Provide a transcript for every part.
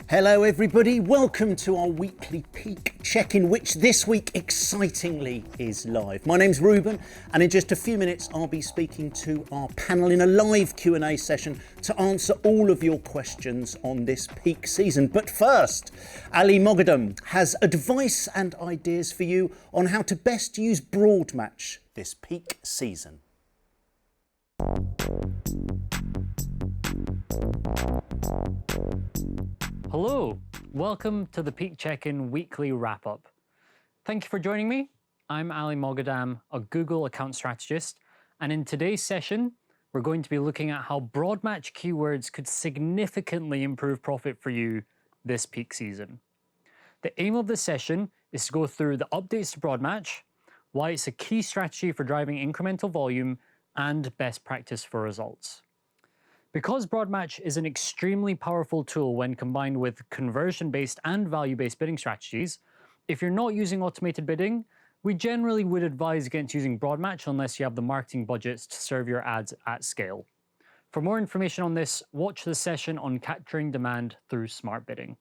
Hello everybody, welcome to our weekly peak check-in, which this week excitingly is live. My name's Ruben, and in just a few minutes I'll be speaking to our panel in a live Q&A session to answer all of your questions on this peak season. But first, Ali Moghadam has advice and ideas for you on how to best use Broadmatch this peak season. Hello, welcome to the Peak Check-in Weekly Wrap-Up. Thank you for joining me. I'm Ali Moghadam, a Google account strategist, and in today's session, we're going to be looking at how Broadmatch keywords could significantly improve profit for you this peak season. The aim of this session is to go through the updates to Broadmatch, why it's a key strategy for driving incremental volume, and best practice for results. Because Broadmatch is an extremely powerful tool when combined with conversion-based and value-based bidding strategies, if you're not using automated bidding, we generally would advise against using Broadmatch unless you have the marketing budgets to serve your ads at scale. For more information on this, watch the session on capturing demand through smart bidding.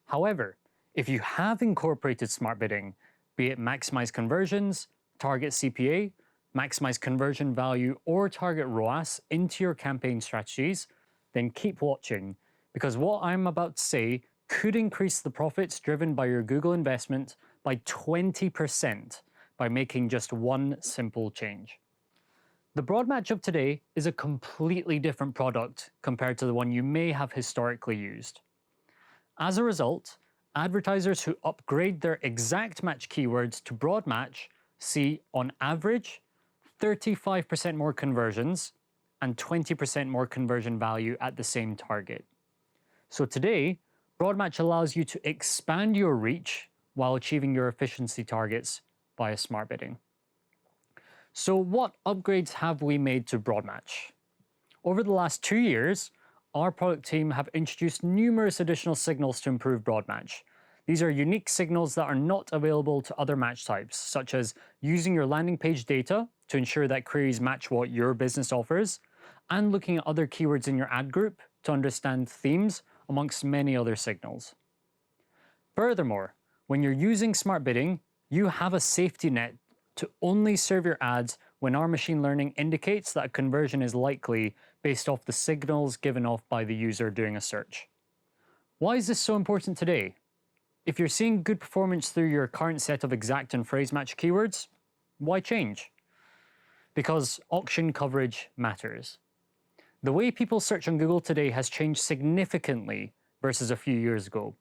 However, if you have incorporated smart bidding, be it Maximise conversions, target CPA, maximize conversion value, or target ROAS into your campaign strategies, then keep watching, because what I'm about to say could increase the profits driven by your Google investment by 20% by making just one simple change. The Broadmatch of today is a completely different product compared to the one you may have historically used. As a result, advertisers who upgrade their exact match keywords to Broadmatch see, on average, 35% more conversions and 20% more conversion value at the same target. So today, Broadmatch allows you to expand your reach while achieving your efficiency targets via smart bidding. So what upgrades have we made to Broadmatch? Over the last 2 years, our product team have introduced numerous additional signals to improve Broadmatch. These are unique signals that are not available to other match types, such as using your landing page data to ensure that queries match what your business offers, and looking at other keywords in your ad group to understand themes, amongst many other signals. Furthermore, when you're using smart bidding, you have a safety net to only serve your ads when our machine learning indicates that a conversion is likely based off the signals given off by the user doing a search. Why is this so important today? If you're seeing good performance through your current set of exact and phrase match keywords, why change? Because auction coverage matters. The way people search on Google today has changed significantly versus a few years ago.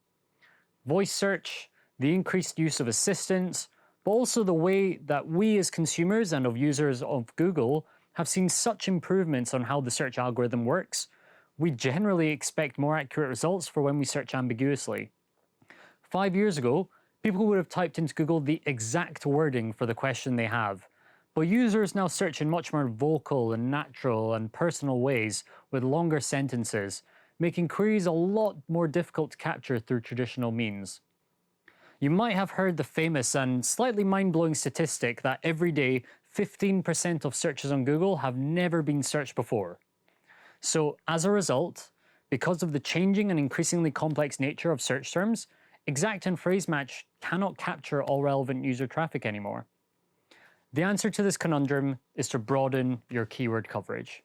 Voice search, the increased use of assistants, but also the way that we as consumers and of users of Google have seen such improvements on how the search algorithm works, we generally expect more accurate results for when we search ambiguously. 5 years ago, people would have typed into Google the exact wording for the question they have, but users now search in much more vocal and natural and personal ways with longer sentences, making queries a lot more difficult to capture through traditional means. You might have heard the famous and slightly mind-blowing statistic that every day 15% of searches on Google have never been searched before. So as a result, because of the changing and increasingly complex nature of search terms, exact and phrase match cannot capture all relevant user traffic anymore. The answer to this conundrum is to broaden your keyword coverage.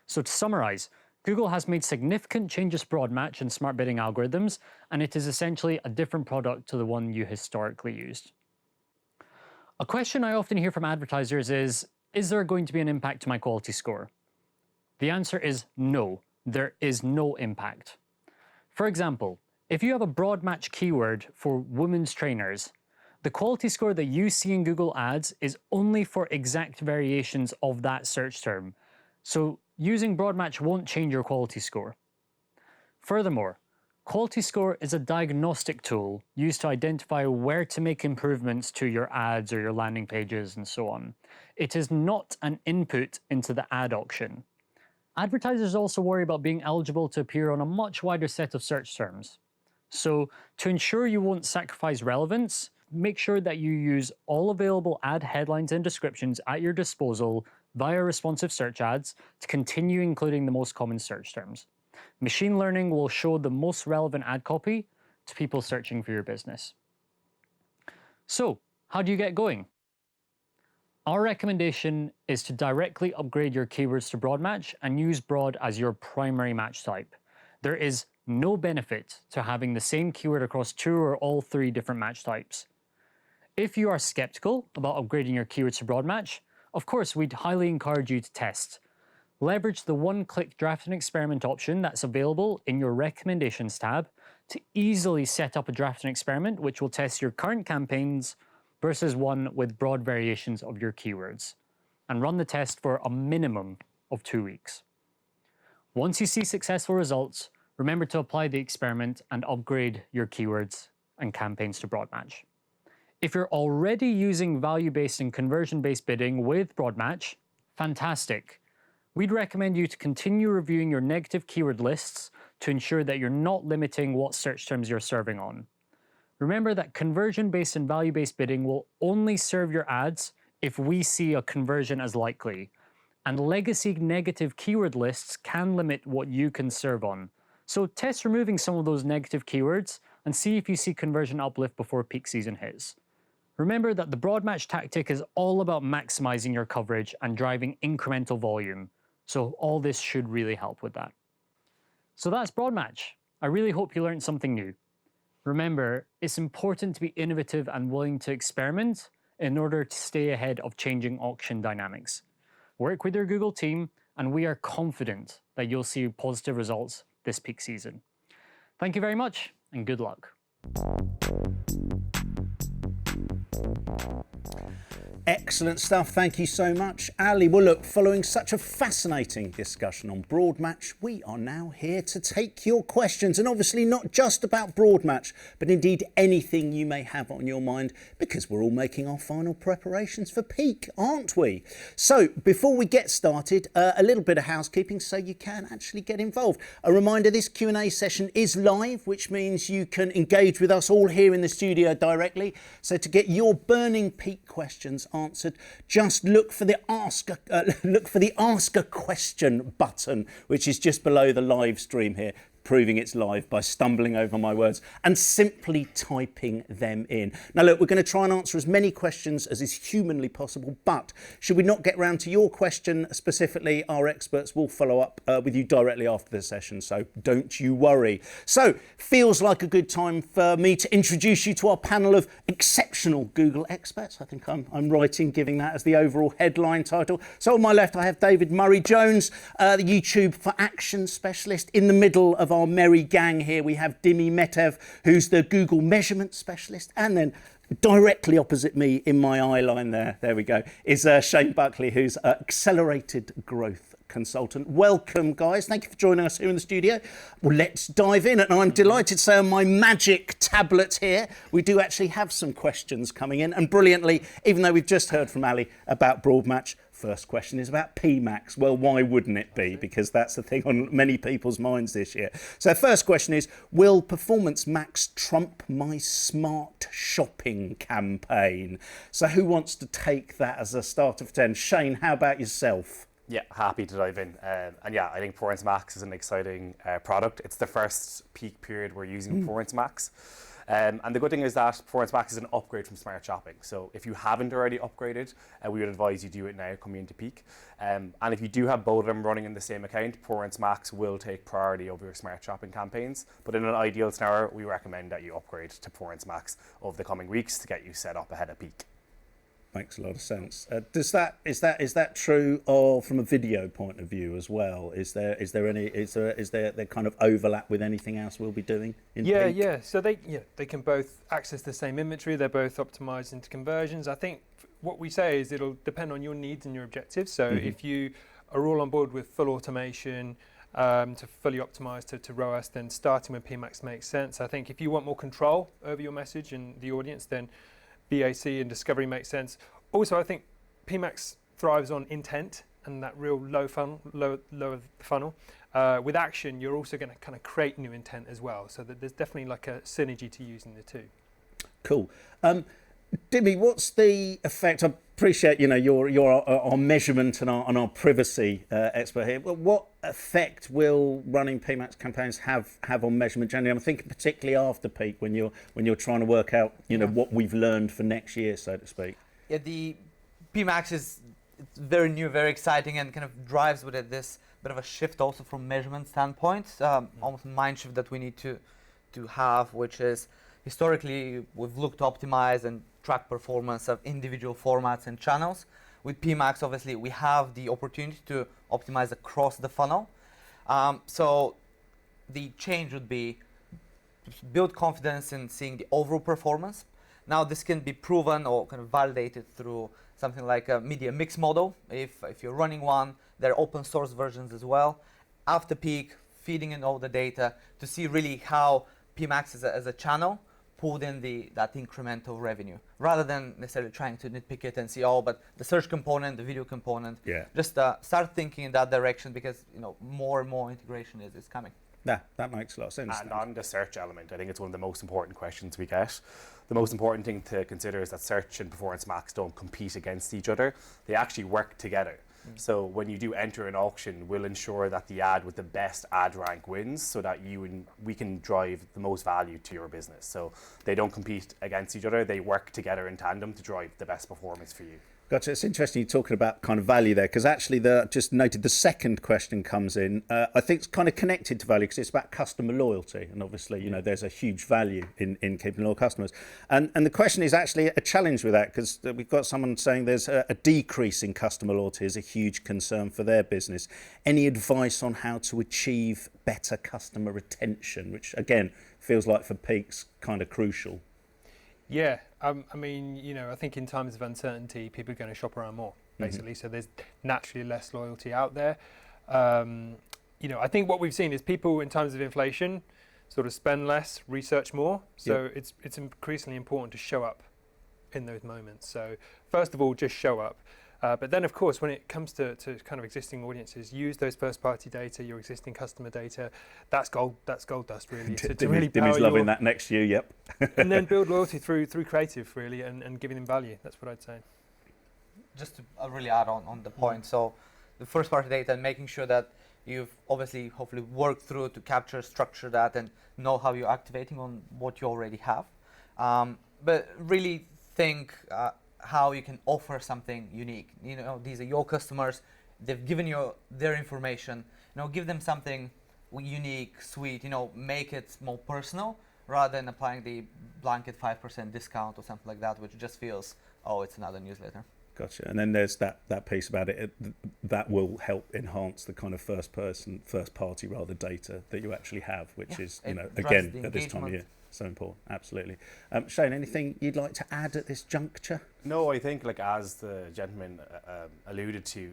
So to summarize, Google has made significant changes to Broadmatch and smart bidding algorithms, and it is essentially a different product to the one you historically used. A question I often hear from advertisers is there going to be an impact to my quality score? The answer is no, there is no impact. For example, if you have a Broadmatch keyword for women's trainers, the quality score that you see in Google Ads is only for exact variations of that search term. So using Broadmatch won't change your quality score. Furthermore, quality score is a diagnostic tool used to identify where to make improvements to your ads or your landing pages and so on. It is not an input into the ad auction. Advertisers also worry about being eligible to appear on a much wider set of search terms. So to ensure you won't sacrifice relevance, make sure that you use all available ad headlines and descriptions at your disposal via responsive search ads to continue including the most common search terms. Machine learning will show the most relevant ad copy to people searching for your business. So, how do you get going? Our recommendation is to directly upgrade your keywords to broad match and use broad as your primary match type. There is no benefit to having the same keyword across 2 or all 3 different match types. If you are skeptical about upgrading your keywords to broad match, of course, we'd highly encourage you to test. Leverage the one-click draft and experiment option that's available in your recommendations tab to easily set up a draft and experiment which will test your current campaigns versus one with broad variations of your keywords, and run the test for a minimum of 2 weeks. Once you see successful results, remember to apply the experiment and upgrade your keywords and campaigns to broad match. If you're already using value-based and conversion-based bidding with broad match, fantastic. We'd recommend you to continue reviewing your negative keyword lists to ensure that you're not limiting what search terms you're serving on. Remember that conversion-based and value-based bidding will only serve your ads if we see a conversion as likely, and legacy negative keyword lists can limit what you can serve on. So test removing some of those negative keywords and see if you see conversion uplift before peak season hits. Remember that the broad match tactic is all about maximizing your coverage and driving incremental volume, so all this should really help with that. So that's broad match. I really hope you learned something new. Remember, it's important to be innovative and willing to experiment in order to stay ahead of changing auction dynamics. Work with your Google team, and we are confident that you'll see positive results this peak season. Thank you very much, and good luck. Excellent stuff. Thank you so much, Ali. Well, look, following such a fascinating discussion on broad match, we are now here to take your questions, and obviously not just about broad match, but indeed anything you may have on your mind, because we're all making our final preparations for peak, aren't we? So before we get started, a little bit of housekeeping so you can actually get involved. A reminder, this Q&A session is live, which means you can engage with us all here in the studio directly. So to get your burning peak questions answered, just look for the ask a question button, which is just below the live stream here, proving it's live by stumbling over my words and simply typing them in. Now look, we're going to try and answer as many questions as is humanly possible, but should we not get round to your question specifically, our experts will follow up with you directly after the session, so don't you worry. So, feels like a good time for me to introduce you to our panel of exceptional Google experts. I think I'm right in giving that as the overall headline title. So on my left I have David Murray-Jones, the YouTube for Action specialist. In the middle of our merry gang here we have Dimi Metev, who's the Google measurement specialist, and then directly opposite me in my eye line there we go, is Shane Buckley, who's accelerated growth consultant. Welcome guys, thank you for joining us here in the studio. Well, let's dive in, and I'm delighted to say on my magic tablet here we do actually have some questions coming in, and brilliantly, even though we've just heard from Ali about broad match, first question is about PMax. Well, why wouldn't it be? Because that's the thing on many people's minds this year. So first question is, will Performance Max trump my smart shopping campaign? So who wants to take that as a start of 10? Shane, how about yourself? Yeah, happy to dive in. And yeah, I think Performance Max is an exciting product. It's the first peak period we're using Performance Max. And the good thing is that Performance Max is an upgrade from Smart Shopping. So if you haven't already upgraded, we would advise you do it now coming into peak. And if you do have both of them running in the same account, Performance Max will take priority over your Smart Shopping campaigns. But in an ideal scenario, we recommend that you upgrade to Performance Max over the coming weeks to get you set up ahead of peak. Makes a lot of sense. Is that true from a video point of view as well? Is there kind of overlap with anything else we'll be doing in peak? Yeah. So they can both access the same inventory. They're both optimized into conversions. I think what we say is it'll depend on your needs and your objectives. So if you are all on board with full automation, to fully optimize to ROAS, then starting with PMax makes sense. I think if you want more control over your message and the audience, then BAC and discovery makes sense. Also, I think PMax thrives on intent and that real low funnel. With action, you're also going to kind of create new intent as well. So that there's definitely like a synergy to using the two. Cool. Dimi, what's the effect? appreciate, you're our measurement and our privacy expert here. But what effect will running PMax campaigns have on measurement generally? I'm thinking particularly after peak when you're trying to work out, what we've learned for next year, so to speak. Yeah, the PMax is it's very new, very exciting, and kind of drives with it this bit of a shift also from measurement standpoint, almost a mind shift that we need to have, which is historically we've looked to optimize and track performance of individual formats and channels. With PMax, obviously, we have the opportunity to optimize across the funnel. So the change would be to build confidence in seeing the overall performance. Now, this can be proven or kind of validated through something like a media mix model. If you're running one, there are open source versions as well. After peak, feeding in all the data to see really how PMax as a channel pulled in that incremental revenue, rather than necessarily trying to nitpick it and see, but the search component, the video component. Yeah. Just start thinking in that direction, because more and more integration is coming. Yeah, that makes a lot of sense. And on the search element, I think it's one of the most important questions we get. The most important thing to consider is that search and Performance Max don't compete against each other. They actually work together. So when you do enter an auction, we'll ensure that the ad with the best ad rank wins, so that we can drive the most value to your business. So they don't compete against each other. They work together in tandem to drive the best performance for you. Gotcha. It's interesting you're talking about kind of value there, because actually just noted the second question comes in. I think it's kind of connected to value, because it's about customer loyalty, and obviously there's a huge value in keeping loyal customers. And the question is actually a challenge with that, because we've got someone saying there's a decrease in customer loyalty is a huge concern for their business. Any advice on how to achieve better customer retention, which again feels like for peaks kind of crucial? Yeah, I mean, I think in times of uncertainty, people are going to shop around more, basically. So there's naturally less loyalty out there. I think what we've seen is people in times of inflation sort of spend less, research more. So it's increasingly important to show up in those moments. So first of all, just show up. But then, of course, when it comes to kind of existing audiences, use those first-party data, your existing customer data. That's gold dust, really. To really power Dimmy's loving that next year, yep. And then build loyalty through creative, really, and giving them value. That's what I'd say. Just to really add on the point, so the first-party data and making sure that you've obviously, hopefully, worked through to capture, structure that, and know how you're activating on what you already have. But really think how you can offer something unique. These are your customers. They've given you their information. Give them something unique, sweet. Make it more personal, rather than applying the blanket 5% discount or something like that, which just feels, it's another newsletter. Gotcha. And then there's that piece about it that will help enhance the kind of first party data that you actually have, which is again at this time of year. So important, absolutely. Shane, anything you'd like to add at this juncture? No, I think, as the gentleman alluded to,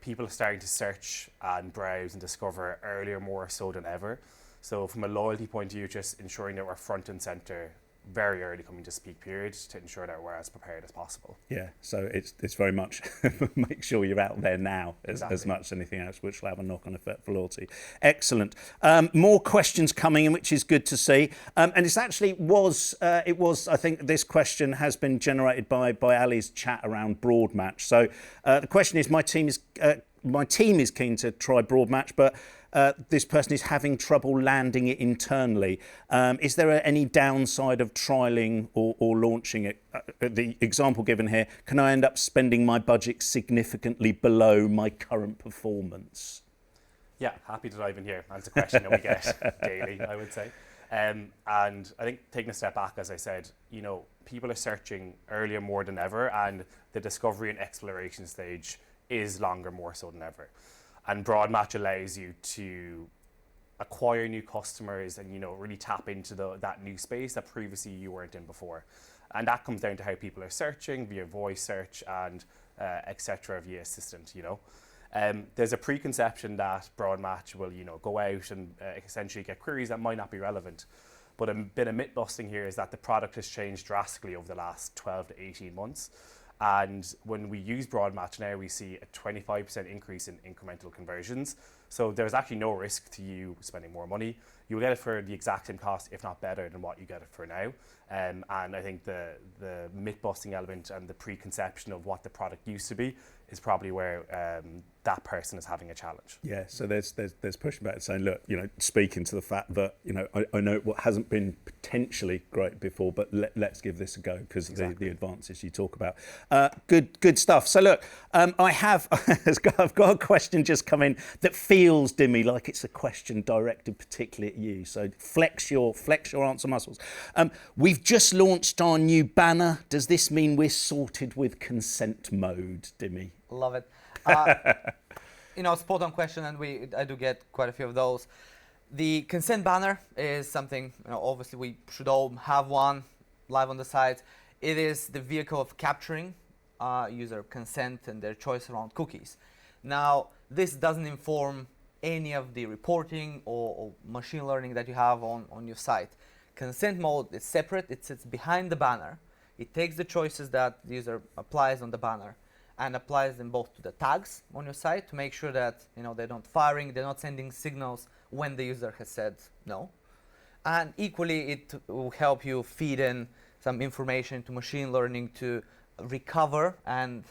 people are starting to search and browse and discover earlier more so than ever. So from a loyalty point of view, just ensuring that we're front and centre very early coming to peak period to ensure that we're as prepared as possible. Yeah, so it's very much make sure you're out there now as much as anything else, which will have a knock-on effect for loyalty. Excellent. More questions coming in, which is good to see. And it's actually I think this question has been generated by Ali's chat around broad match. So the question is, my team is keen to try broad match, but this person is having trouble landing it internally. Is there any downside of trialling or launching it? The example given here, can I end up spending my budget significantly below my current performance? Yeah, happy to dive in here. That's a question that we get daily, I would say. And I think taking a step back, as I said, people are searching earlier more than ever, and the discovery and exploration stage is longer more so than ever. And broad match allows you to acquire new customers and really tap into that new space that previously you weren't in before. And that comes down to how people are searching via voice search and etc. via assistant. There's a preconception that broad match will go out and essentially get queries that might not be relevant. But a bit of myth busting here is that the product has changed drastically over the last 12 to 18 months. And when we use broad match now, we see a 25% increase in incremental conversions. So there's actually no risk to you spending more money. You'll get it for the exact same cost, if not better than what you get it for now. And I think the myth-busting element and the preconception of what the product used to be is probably where that person is having a challenge. Yeah, so there's pushing back and saying, look, speaking to the fact that, I know what hasn't been potentially great before, but let's give this a go because of the advances you talk about. Good stuff. So look, I've got a question just come in that feels, Dimmy, like it's a question directed particularly at you. So flex your answer muscles. We've just launched our new banner. Does this mean we're sorted with consent mode, Dimmy? Love it. Spot on question, and I do get quite a few of those. The consent banner is something, obviously we should all have one live on the site. It is the vehicle of capturing user consent and their choice around cookies. Now, this doesn't inform any of the reporting or machine learning that you have on your site. Consent mode is separate. It sits behind the banner. It takes the choices that the user applies on the banner and applies them both to the tags on your site to make sure that they're not firing, they're not sending signals when the user has said no. And equally, it will help you feed in some information to machine learning to recover and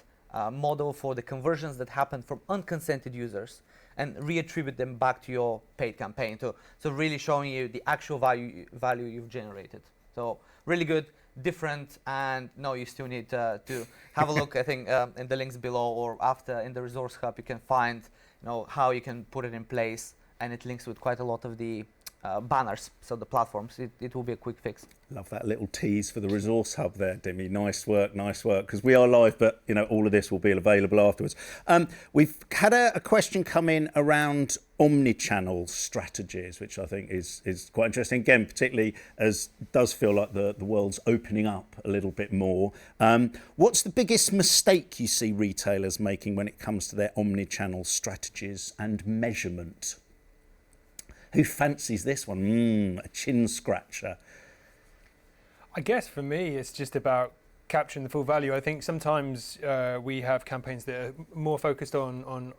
model for the conversions that happen from unconsented users and reattribute them back to your paid campaign. So really showing you the actual value you've generated. So really good. Different, and no, you still need to have a look. I think in the links below or after in the resource hub, you can find how you can put it in place, and it links with quite a lot of the banners, so the platforms. It will be a quick fix. Love that little tease for the resource hub there, Dimmy. Nice work, because we are live, but all of this will be available afterwards. We've had a question come in around omni-channel strategies, which I think is quite interesting. Again, particularly as it does feel like the world's opening up a little bit more. What's the biggest mistake you see retailers making when it comes to their omni-channel strategies and measurement? Who fancies this one? A chin scratcher. I guess for me, it's just about capturing the full value. I think sometimes we have campaigns that are more focused on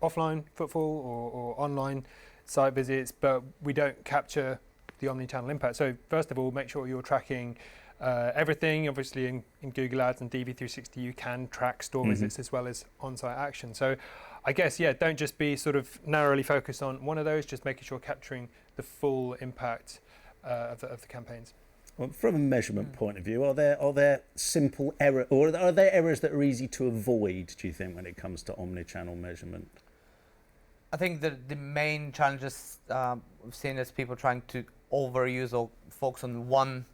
offline footfall or online site visits, but we don't capture the omni-channel impact. So first of all, make sure you're tracking everything. Obviously in Google Ads and DV360, you can track store visits as well as on-site action. So I guess, don't just be sort of narrowly focused on one of those, just making sure capturing the full impact of the campaigns. Well, from a measurement point of view, are there simple errors, or are there errors that are easy to avoid, do you think, when it comes to omni-channel measurement? I think the main challenges we've seen is people trying to overuse or focus on one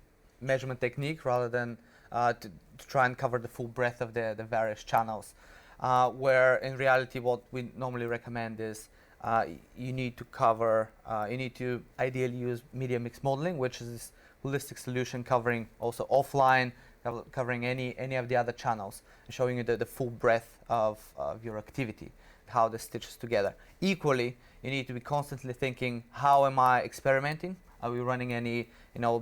measurement technique rather than to try and cover the full breadth of the various channels. Where in reality, what we normally recommend is you need to ideally use media mix modeling, which is this holistic solution covering also offline, covering any of the other channels, and showing you the full breadth of your activity, how this stitches together. Equally, you need to be constantly thinking, how am I experimenting? Are we running any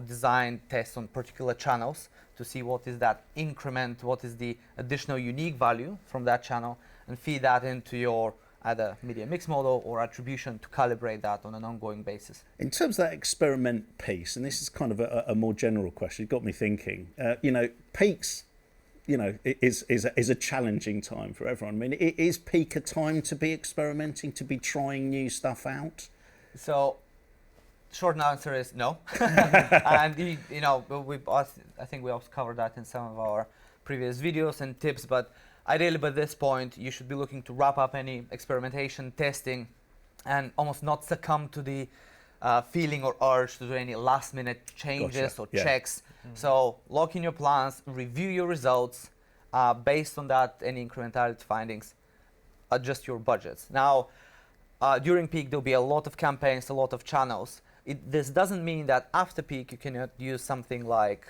design tests on particular channels to see what is that increment, what is the additional unique value from that channel, and feed that into your either media mix model or attribution to calibrate that on an ongoing basis. In terms of that experiment piece, and this is kind of a more general question, it got me thinking, peaks, is a challenging time for everyone. I mean, is peak a time to be experimenting, to be trying new stuff out? So, short answer is no. And I think we also covered that in some of our previous videos and tips, but ideally by this point you should be looking to wrap up any experimentation, testing, and almost not succumb to the feeling or urge to do any last minute changes or checks. So lock in your plans, review your results, based on that, any incrementality findings, adjust your budgets. Now, during peak there'll be a lot of campaigns, a lot of channels. This doesn't mean that after peak you cannot use something like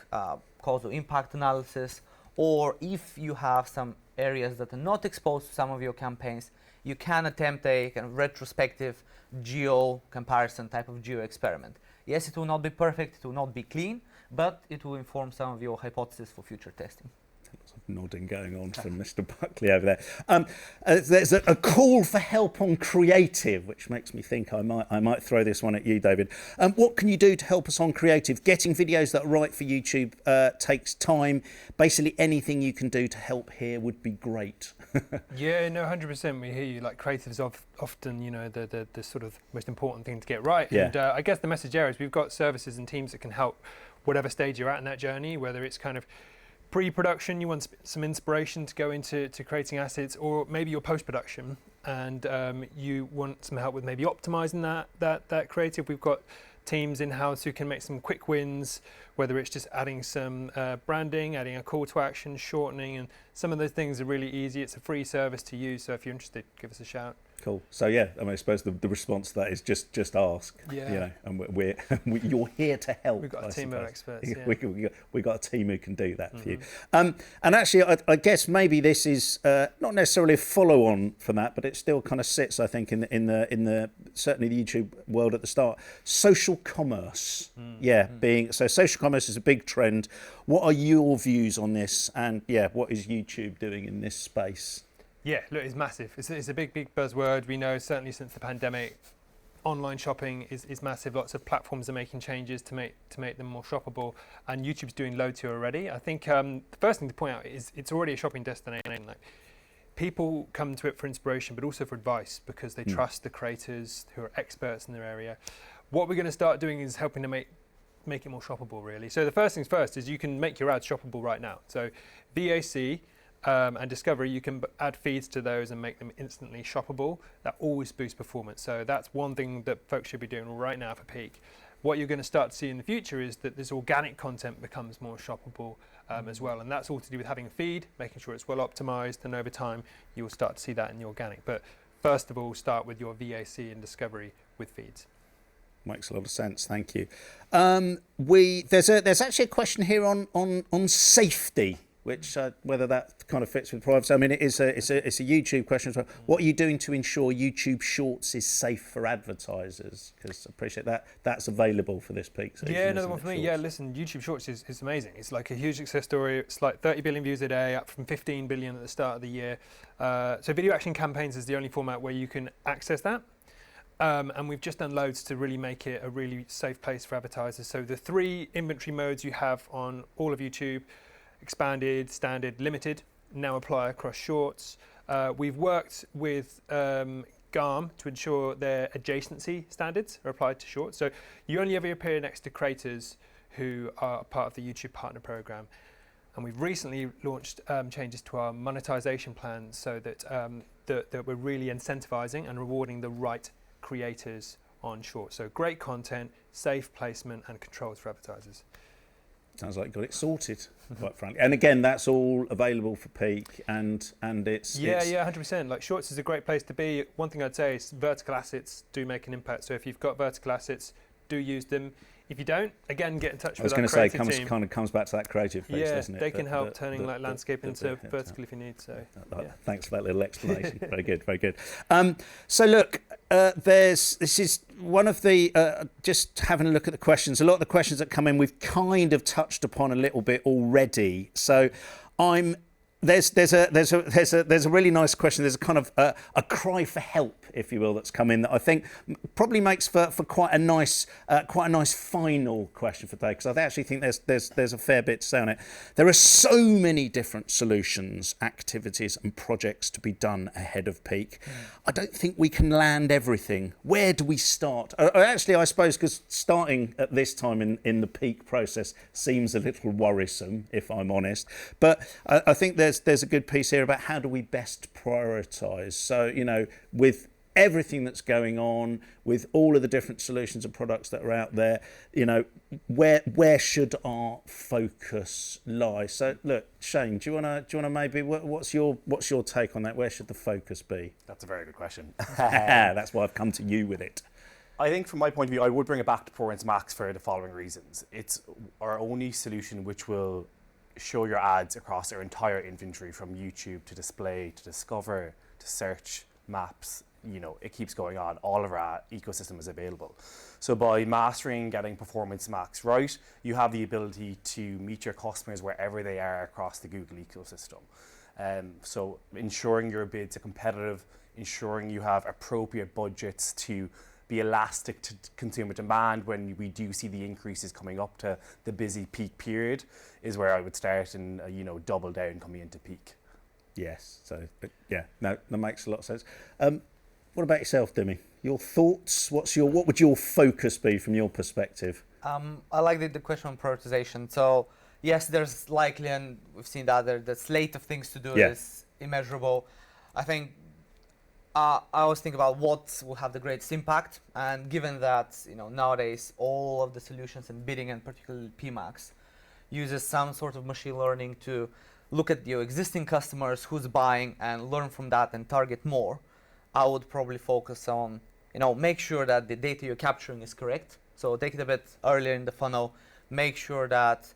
causal impact analysis, or if you have some areas that are not exposed to some of your campaigns, you can attempt a kind of retrospective geo comparison type of geo experiment. Yes, it will not be perfect, it will not be clean, but it will inform some of your hypotheses for future testing. Nodding going on from Mr. Buckley over there. There's a call for help on creative, which makes me think I might throw this one at you, David. What can you do to help us on creative? Getting videos that are right for YouTube takes time. Basically, anything you can do to help here would be great. Yeah, no, 100%. We hear you. Like creatives often, the sort of most important thing to get right. Yeah. And I guess the message there is we've got services and teams that can help whatever stage you're at in that journey, whether it's kind of pre-production, you want some inspiration to go into creating assets, or maybe your post-production and you want some help with maybe optimizing that creative. We've got teams in-house who can make some quick wins, whether it's just adding some branding, adding a call to action, shortening, and some of those things are really easy. It's a free service to use, so if you're interested, give us a shout. Cool. So yeah, I suppose the response to that is just ask. Yeah. And you're here to help. We've got a team of experts. Yeah. We've got a team who can do that for you. And actually, I guess maybe this is not necessarily a follow-on from that, but it still kind of sits, I think, in the certainly the YouTube world at the start. Social commerce. So social commerce is a big trend. What are your views on this? And what is YouTube doing in this space? Yeah, look, it's massive. It's a big buzzword. We know certainly since the pandemic, online shopping is massive. Lots of platforms are making changes to make them more shoppable, and YouTube's doing loads here already. I think the first thing to point out is it's already a shopping destination. Like, people come to it for inspiration, but also for advice because they trust the creators who are experts in their area. What we're going to start doing is helping to make it more shoppable, really. So the first things first is you can make your ads shoppable right now. So VAC. And Discovery, you can add feeds to those and make them instantly shoppable. That always boosts performance. So that's one thing that folks should be doing right now for peak. What you're going to start to see in the future is that this organic content becomes more shoppable as well. And that's all to do with having a feed, making sure it's well optimized. And over time, you'll start to see that in the organic. But first of all, start with your VAC and Discovery with feeds. Makes a lot of sense. Thank you. There's actually a question here on safety, which whether that kind of fits with privacy. I mean, it's a YouTube question as well. What are you doing to ensure YouTube Shorts is safe for advertisers? Because I appreciate that's available for this peak season. Yeah, another one for me. Shorts. Yeah, listen, YouTube Shorts is amazing. It's like a huge success story. It's like 30 billion views a day, up from 15 billion at the start of the year. So video action campaigns is the only format where you can access that. And we've just done loads to really make it a really safe place for advertisers. So the 3 inventory modes you have on all of YouTube, expanded, standard, limited, now apply across Shorts. We've worked with GARM to ensure their adjacency standards are applied to Shorts. So you only ever appear next to creators who are part of the YouTube Partner Program. And we've recently launched changes to our monetization plans so that, that we're really incentivizing and rewarding the right creators on Shorts. So great content, safe placement, and controls for advertisers. Sounds like you got it sorted, quite frankly. And again, that's all available for peak, and it's 100%. Like Shorts is a great place to be. One thing I'd say is vertical assets do make an impact. So if you've got vertical assets, do use them. If you don't, again, get in touch with our creative team. I was going to say, kind of comes back to that creative piece, doesn't it? They can help turning landscape into vertical if you need. So thanks for that little explanation. Very good, very good. So look, this is one of the just having a look at the questions. A lot of the questions that come in, we've kind of touched upon a little bit already. So there's a really nice question. There's a kind of a cry for help, if you will, that's come in that I think probably makes for quite a nice final question for today, because I actually think there's a fair bit to say on it. There are so many different solutions, activities, and projects to be done ahead of peak. I don't think we can land everything. Where do we start? Actually, I suppose because starting at this time in the peak process seems a little worrisome, if I'm honest. But I think there's a good piece here about how do we best prioritise. So, with everything that's going on, with all of the different solutions and products that are out there, where should our focus lie? So, look, Shane, do you wanna maybe what's your take on that? Where should the focus be? That's a very good question. That's why I've come to you with it. I think from my point of view, I would bring it back to Performance Max for the following reasons. It's our only solution which will show your ads across our entire inventory, from YouTube to display to discover to search, maps, it keeps going on. All of our ecosystem is available. So by mastering getting Performance Max right, you have the ability to meet your customers wherever they are across the Google ecosystem. So ensuring your bids are competitive, ensuring you have appropriate budgets to be elastic to consumer demand when we do see the increases coming up to the busy peak period is where I would start and double down coming into peak. Yes. So yeah, no, that makes a lot of sense. What about yourself, Dimi? Your thoughts? What would your focus be from your perspective? I like the question on prioritization. So yes, there's likely, and we've seen that the slate of things to do is immeasurable. I think I always think about what will have the greatest impact, and given that nowadays all of the solutions in bidding, and particularly PMax, uses some sort of machine learning to look at your existing customers, who's buying, and learn from that and target more. I would probably focus on make sure that the data you're capturing is correct. So take it a bit earlier in the funnel. Make sure that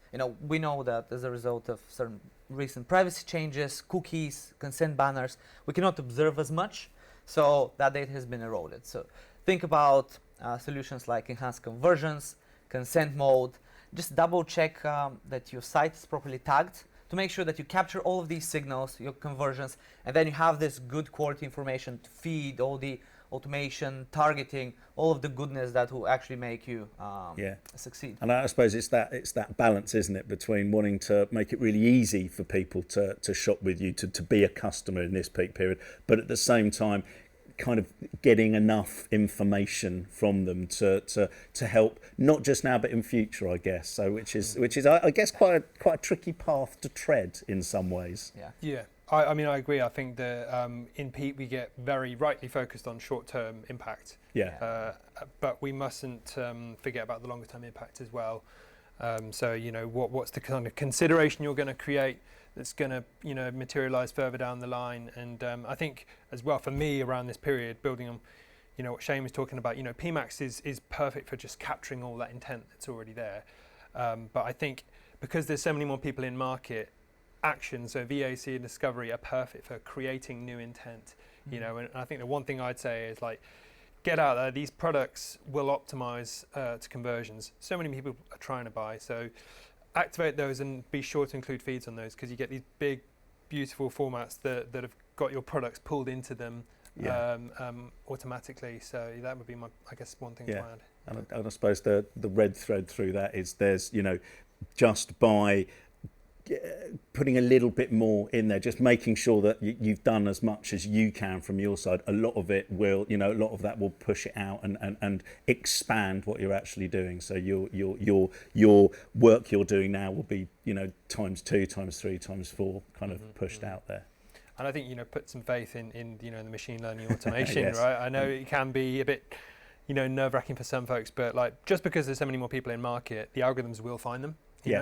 we know that as a result of certain recent privacy changes, cookies, consent banners, we cannot observe as much. So that data has been eroded. So think about solutions like enhanced conversions, consent mode. Just double check that your site is properly tagged to make sure that you capture all of these signals, your conversions, and then you have this good quality information to feed all the automation, targeting, all of the goodness that will actually make you succeed. And I suppose it's that balance, isn't it, between wanting to make it really easy for people to shop with you, to be a customer in this peak period, but at the same time kind of getting enough information from them to help not just now but in future, I guess. So which is I guess quite a tricky path to tread in some ways. Yeah. I mean, I agree. I think that in peak we get very rightly focused on short-term impact. But we mustn't forget about the longer-term impact as well. So what's the kind of consideration you're going to create that's going to materialize further down the line. And I think as well for me around this period, building on what Shane was talking about, PMax is perfect for just capturing all that intent that's already there. But I think because there's so many more people in market, action, so VAC and discovery are perfect for creating new intent. And I think the one thing I'd say is get out there. These products will optimize to conversions. So many people are trying to buy. So activate those and be sure to include feeds on those, because you get these big, beautiful formats that have got your products pulled into them automatically. So that would be my, I guess, one thing to add. And I suppose the red thread through that is there's, just by putting a little bit more in there, just making sure that you've done as much as you can from your side. A lot of it will, a lot of that will push it out and expand what you're actually doing. So your work you're doing now will be, times 2, times 3, times 4 kind of pushed out there. And I think, put some faith in the machine learning automation, right? I know it can be a bit, nerve-wracking for some folks, but just because there's so many more people in market, the algorithms will find them.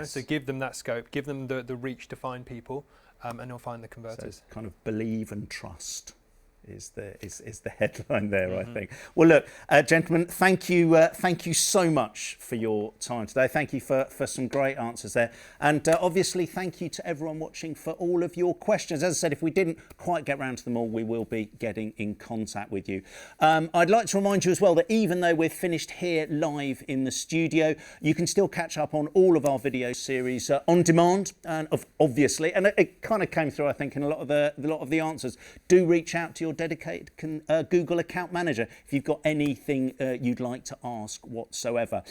So give them that scope, give them the reach to find people, and they'll find the converters. So kind of believe and trust is the headline there, I think. Well, look, gentlemen, thank you so much for your time today. Thank you for some great answers there, and obviously thank you to everyone watching for all of your questions. As I said, if we didn't quite get round to them all, we will be getting in contact with you. I'd like to remind you as well that even though we're finished here live in the studio, you can still catch up on all of our video series on demand, and obviously, and it kind of came through, I think, in a lot of the answers. Do reach out to your dedicated Google account manager if you've got anything you'd like to ask whatsoever.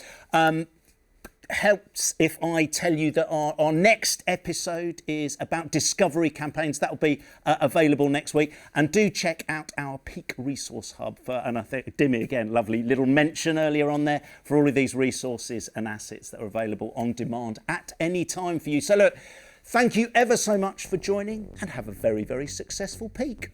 Helps if I tell you that our next episode is about discovery campaigns. That will be available next week. And do check out our Peak Resource Hub. And I think, Dimi, again, lovely little mention earlier on there for all of these resources and assets that are available on demand at any time for you. So look, thank you ever so much for joining, and have a very, very successful peak.